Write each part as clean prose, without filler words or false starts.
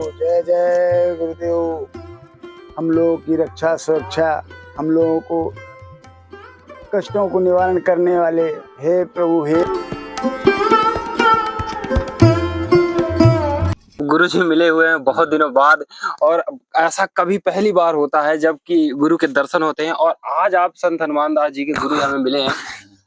जय जय गुरुदेव। हम लोगों की रक्षा सुरक्षा, हम लोगों को कष्टों को निवारण करने वाले हे प्रभु हे। गुरु जी मिले हुए हैं बहुत दिनों बाद, और ऐसा कभी पहली बार होता है जबकि गुरु के दर्शन होते हैं। और आज आप संत हनुमान दास जी के गुरु हमें मिले हैं।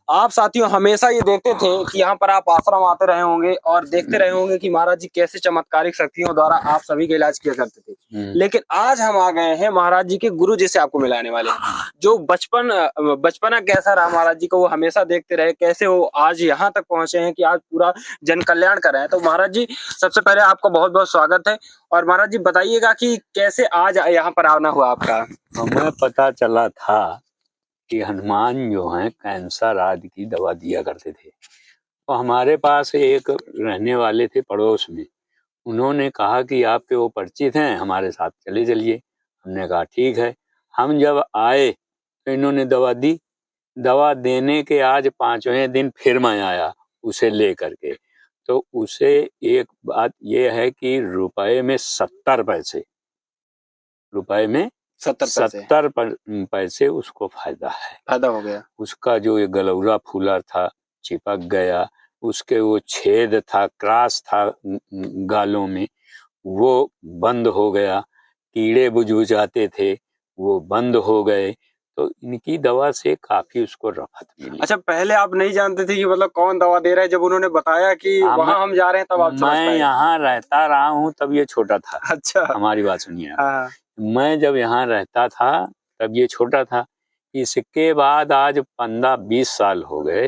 आप साथियों हमेशा ये देखते थे कि यहाँ पर आप आश्रम आते रहे होंगे और देखते रहे होंगे कि महाराज जी कैसे चमत्कारिक शक्तियों द्वारा आप सभी का इलाज किया करते थे। लेकिन आज हम आ गए हैं महाराज जी के गुरु जैसे आपको मिलाने वाले हैं। जो बचपना कैसा रहा महाराज जी को, वो हमेशा देखते रहे, कैसे वो आज यहाँ तक पहुंचे हैं कि आज पूरा जन कल्याण कर रहे हैं। तो महाराज जी सबसे पहले आपका बहुत बहुत स्वागत है। और महाराज जी बताइएगा कि कैसे आज यहाँ पर आना हुआ आपका। हमें पता चला था कि हनुमान जो है कैंसर आदि की दवा दिया करते थे, तो हमारे पास एक रहने वाले थे पड़ोस में, उन्होंने कहा कि आपके वो परिचित हैं, हमारे साथ चले चलिए। हमने कहा ठीक है। हम जब आए तो इन्होंने दवा दी। दवा देने के आज 5वें दिन फिर मैं आया उसे ले करके। तो उसे एक बात ये है कि रुपए में 70 पैसे, रुपए में 70 पैसे उसको फायदा हो गया। उसका जो ये गलौरा फूला था चिपक गया, उसके वो छेद था, क्रास था गालों में, वो बंद हो गया। कीड़े बुझाते थे वो बंद हो गए। तो इनकी दवा से काफी उसको राहत मिली। अच्छा, पहले आप नहीं जानते थे कि मतलब कौन दवा दे रहा है? जब उन्होंने बताया कि वहाँ हम जा रहे हैं तब आप समझ पाए? मैं यहाँ रहता रहा हूँ तब ये छोटा था। अच्छा, हमारी बात सुनिए। हाँ। मैं जब यहाँ रहता था तब ये छोटा था। इसके बाद आज 15-20 साल हो गए,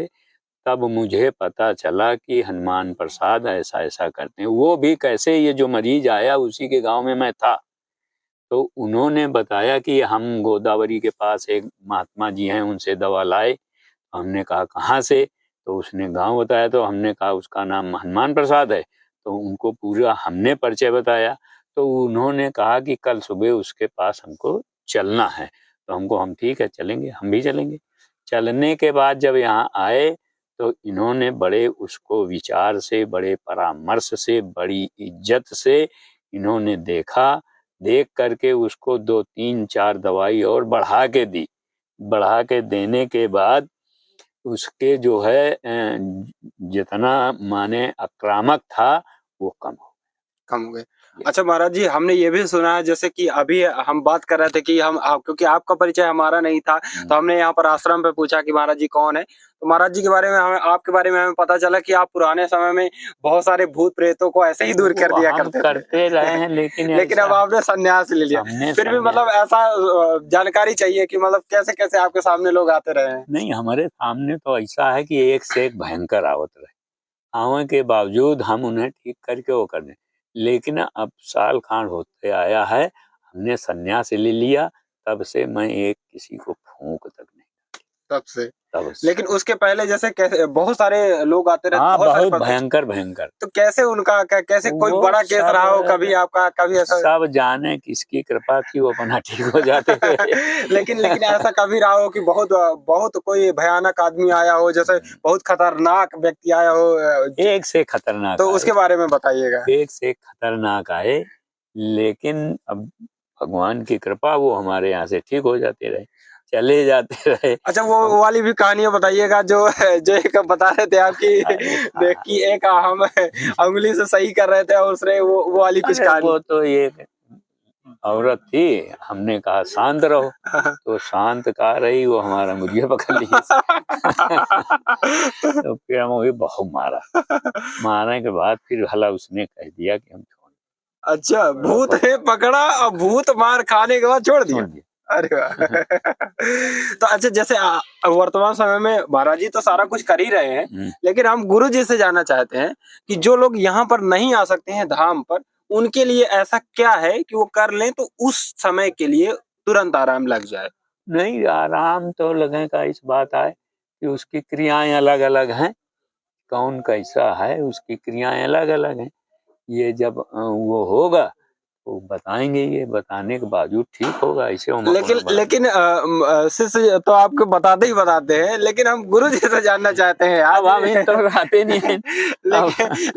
तब मुझे पता चला कि हनुमान प्रसाद ऐसा ऐसा करते हैं। वो भी कैसे, ये जो मरीज आया उसी के गांव में मैं था, तो उन्होंने बताया कि हम गोदावरी के पास एक महात्मा जी हैं, उनसे दवा लाए। हमने कहा कहाँ से? तो उसने गांव बताया। तो हमने कहा उसका नाम हनुमान प्रसाद है। तो उनको पूरा हमने परिचय बताया। तो उन्होंने कहा कि कल सुबह उसके पास हमको चलना है। तो हम ठीक है चलेंगे, हम भी चलेंगे। चलने के बाद जब यहाँ आए तो इन्होंने बड़े उसको विचार से, बड़े परामर्श से, बड़ी इज्जत से इन्होंने देखा। देख करके उसको 2-3-4 दवाई और बढ़ा के दी। बढ़ा के देने के बाद उसके जो है जितना माने आक्रामक था वो कम हो गए। अच्छा महाराज जी, हमने ये भी सुना है जैसे कि अभी हम बात कर रहे थे कि क्योंकि आपका परिचय हमारा नहीं था, तो हमने यहाँ पर आश्रम पे पूछा कि महाराज जी कौन है। तो महाराज जी के बारे में आपके बारे में हमें पता चला कि आप पुराने समय में बहुत सारे भूत प्रेतों को ऐसे ही दूर कर दिया करते रहे हैं। लेकिन अब आपने संन्यास ले लिया। फिर भी मतलब ऐसा जानकारी चाहिए कि मतलब कैसे कैसे आपके सामने लोग आते रहे हैं? नहीं, हमारे सामने तो ऐसा है कि एक से एक भयंकर आवत रहे, आने के बावजूद हम उन्हें ठीक करके वो कर दें। लेकिन अब साल खांड होते आया है, हमने संन्यास ले लिया, तब से मैं एक किसी को फूंक तक नहीं। तब से। लेकिन उसके पहले जैसे कैसे बहुत सारे लोग आते रहे? हाँ, बहुत भयंकर भयंकर। तो कैसे उनका कैसे कोई बड़ा केस रहा हो कभी आपका, कभी ऐसा? सब जाने किसकी कृपा थी, वो अपना ठीक हो जाते थे। लेकिन ऐसा कभी रहा हो कि बहुत कोई भयानक आदमी आया हो, जैसे बहुत खतरनाक व्यक्ति आया हो? एक से खतरनाक। तो उसके बारे में बताइएगा। एक से खतरनाक आए, लेकिन अब भगवान की कृपा, वो हमारे यहाँ से ठीक हो जाते रहे, चले जाते रहे। अच्छा, वो वाली भी कहानियां बताइएगा जो एक बता रहे थे आपकी कि एक हम उंगली से सही कर रहे थे और उसने वो वाली कुछ कहानी। वो तो ये औरत थी, हमने कहा शांत रहो, तो शांत कहा रही, वो हमारा मुझे पकड़ ली। तो फिर हम वही बहुत मारा। मारने के बाद फिर भला उसने कह दिया कि हम छोड़। अच्छा, भूत ने पकड़ा और भूत मार खाने के बाद छोड़ दिया। अरे वाह। तो अच्छा, जैसे वर्तमान समय में महाराज जी तो सारा कुछ कर ही रहे हैं, लेकिन हम गुरु जी से जानना चाहते हैं कि जो लोग यहाँ पर नहीं आ सकते हैं धाम पर, उनके लिए ऐसा क्या है कि वो कर लें तो उस समय के लिए तुरंत आराम लग जाए? नहीं, आराम तो लगने का इस बात है कि उसकी क्रियाएं अलग अलग हैं। कौन कैसा है उसकी क्रियाएं अलग अलग हैं। ये जब वो होगा वो बताएंगे, ये बताने के बावजूद ठीक होगा, ऐसे उम्र लेकिन शिष्य तो आपको बताते ही बताते हैं, लेकिन हम गुरु जी से जानना चाहते हैं। अब हम तो आते नहीं है।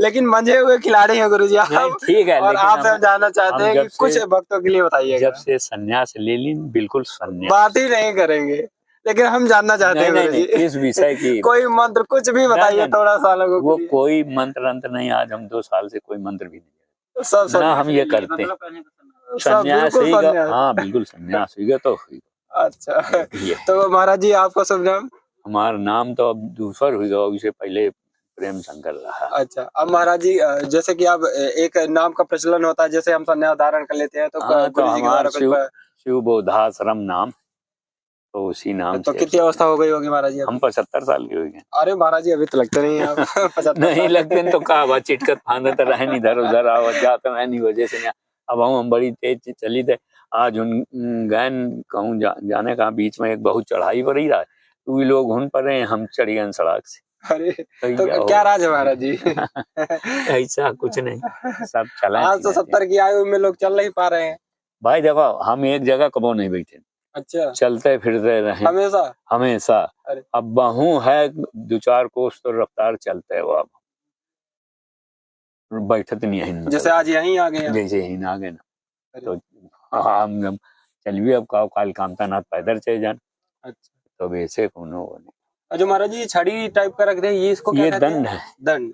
लेकिन मंझे हुए खिलाड़ी हैं गुरु जी आप, ठीक है, और आपसे हम जानना चाहते हैं कि कुछ भक्तों के लिए बताइए। जब से संन्यास ले ली, बिल्कुल संन्यास बात ही नहीं करेंगे, लेकिन हम जानना चाहते हैं गुरु जी इस विषय की कोई मंत्र कुछ भी बताइए थोड़ा सा लोगों को। वो कोई मंत्र अंतर नहीं, आज हम 2 साल से कोई मंत्र भी नहीं सब ना हम ये करते हैं। संन्यास होगा, हाँ बिल्कुल संन्यास होगा तो होगा। अच्छा, तो महाराज जी आपका शुभ नाम? हमारा नाम तो अब दूसर होगा, उससे पहले प्रेम शंकर रहा। अच्छा, अब महाराज जी जैसे कि अब एक नाम का प्रचलन होता है, जैसे हम संन्यास धारण कर लेते हैं तो गुरु जी के द्वारा शिव बोधाश्रम नाम, तो उसी नाम तो कितनी अवस्था हो गई होगी महाराज जी? हम 75 साल के हो गए। अरे महाराज जी अभी तो लगते नहीं आप 75 नहीं लगते तो का चिटकत फांदत रहे नहीं, इधर उधर आवत जात रहे नहीं, वजह से नहीं। अब हम बड़ी तेज चली थे, आज उन गैन कहूँ जाने का बीच में एक बहुत चढ़ाई पर ही रहा है, तो लोग उन पर रहे, हम चढ़ गए सड़क से। अरे तो क्या राज है महाराज जी? ऐसा कुछ नहीं, सब चला। आज तो 70 की आयु में लोग चल नहीं पा रहे हैं भाई। देखो हम एक जगह कबो नहीं बैठे। अच्छा, चलते फिरते रहे हमेशा। अब बहू है 2-4 कोस तो रफ्तार चलते है, वो अब बैठत नहीं है। जैसे आज यहीं आ गए, जैसे यहीं आ गए ना, तो हम चलिए अब काल कामता नाथ पैदल चले जान। अच्छा, तो वैसे कोनो नहीं। जो महाराज जी छड़ी टाइप का रख दे, ये इसको क्या कहते हैं? दंड है। दंड,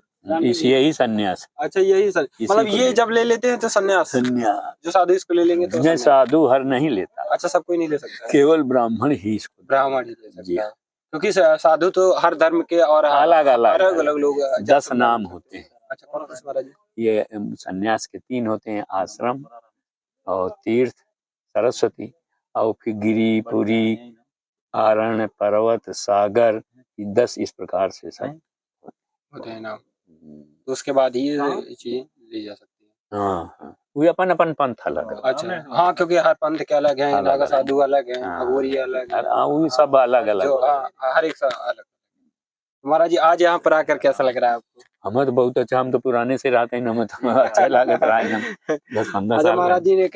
यही संन्यास। अच्छा, यही मतलब ये जब ले लेते हैं तो संन्यास। जो साधु इसको ले लेंगे तो नहीं, साधु हर नहीं लेता। अच्छा, सब कोई नहीं ले सकता, केवल ब्राह्मण ही इसको, ब्राह्मण ही ले सकता है, क्योंकि साधु तो हर धर्म के और अलग अलग लोग 10 नाम होते हैं। अच्छा, कौन कौन से महाराज जी? ये संन्यास के 3 होते हैं, आश्रम और तीर्थ, सरस्वती, और फिर गिरी, पुरी, आरण्य, पर्वत, सागर, 10 इस प्रकार से सब होते हैं नाम। तो उसके बाद ही चीज ली जा सकती है। हाँ, वो अपन अपन पंथ अलग है। अच्छा, हाँ, क्योंकि हर पंथ के अलग है, नागा साधु अलग है, अघोरी अलग है, वो सब अलग अलग, हर एक अलग। महाराज जी आज यहाँ पर आकर कैसा लग रहा है आपको? हमें तो बहुत अच्छा, हम तो पुराने से रहते हैं, हमें तो अच्छा लग रहा है। 10-15 साल महाराज जी ने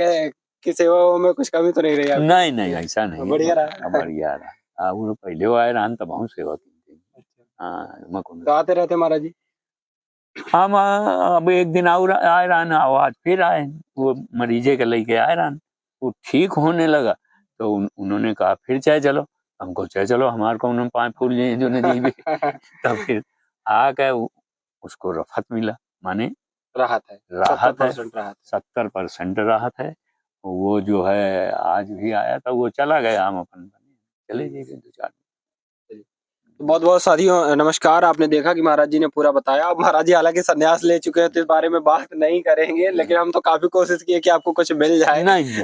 की सेवा में कुछ कमी तो नहीं रही? नहीं, ऐसा नहीं, बढ़िया रहा। बढ़िया रहा। वो पहले आए रहा तब बहुत सेवा की। तो आते रहते महाराज जी? हम अब एक दिन आए रहा, आज फिर आए, वो मरीजे के लेके आए रहा, वो ठीक होने लगा तो उन्होंने कहा फिर चाहे चलो। हमको चाहे चलो, हमारे को उन्होंने 5 फूल लिए जो नहीं भी। तब फिर आ गए, उसको रफत मिला, माने राहत है, 70% राहत है। वो जो है आज भी आया था, वो चला गया, हम अपन चले गए 2-4। बहुत बहुत साथियों नमस्कार। आपने देखा कि महाराज जी ने पूरा बताया। अब महाराज जी हालांकि संन्यास ले चुके हैं तो इस बारे में बात नहीं करेंगे, लेकिन हम तो काफी कोशिश किए कि आपको कुछ मिल जाए। नहीं।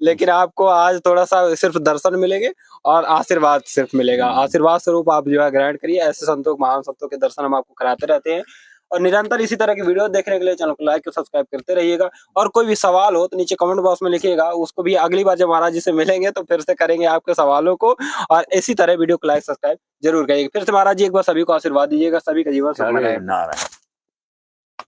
लेकिन आपको आज थोड़ा सा सिर्फ दर्शन मिलेंगे और आशीर्वाद सिर्फ मिलेगा। आशीर्वाद स्वरूप आप जो है ग्रहण करिए। ऐसे संतों, महान संतों के दर्शन हम आपको कराते रहते हैं और निरंतर इसी तरह की वीडियो देखने के लिए चैनल को लाइक और सब्सक्राइब करते रहिएगा। और कोई भी सवाल हो तो नीचे कमेंट बॉक्स में लिखिएगा, उसको भी अगली बार जब महाराज जी से मिलेंगे तो फिर से करेंगे आपके सवालों को। और इसी तरह वीडियो को लाइक सब्सक्राइब जरूर करिएगा। फिर से महाराज जी एक बार सभी को आशीर्वाद दीजिएगा, सभी का जीवन सुखमय रहे।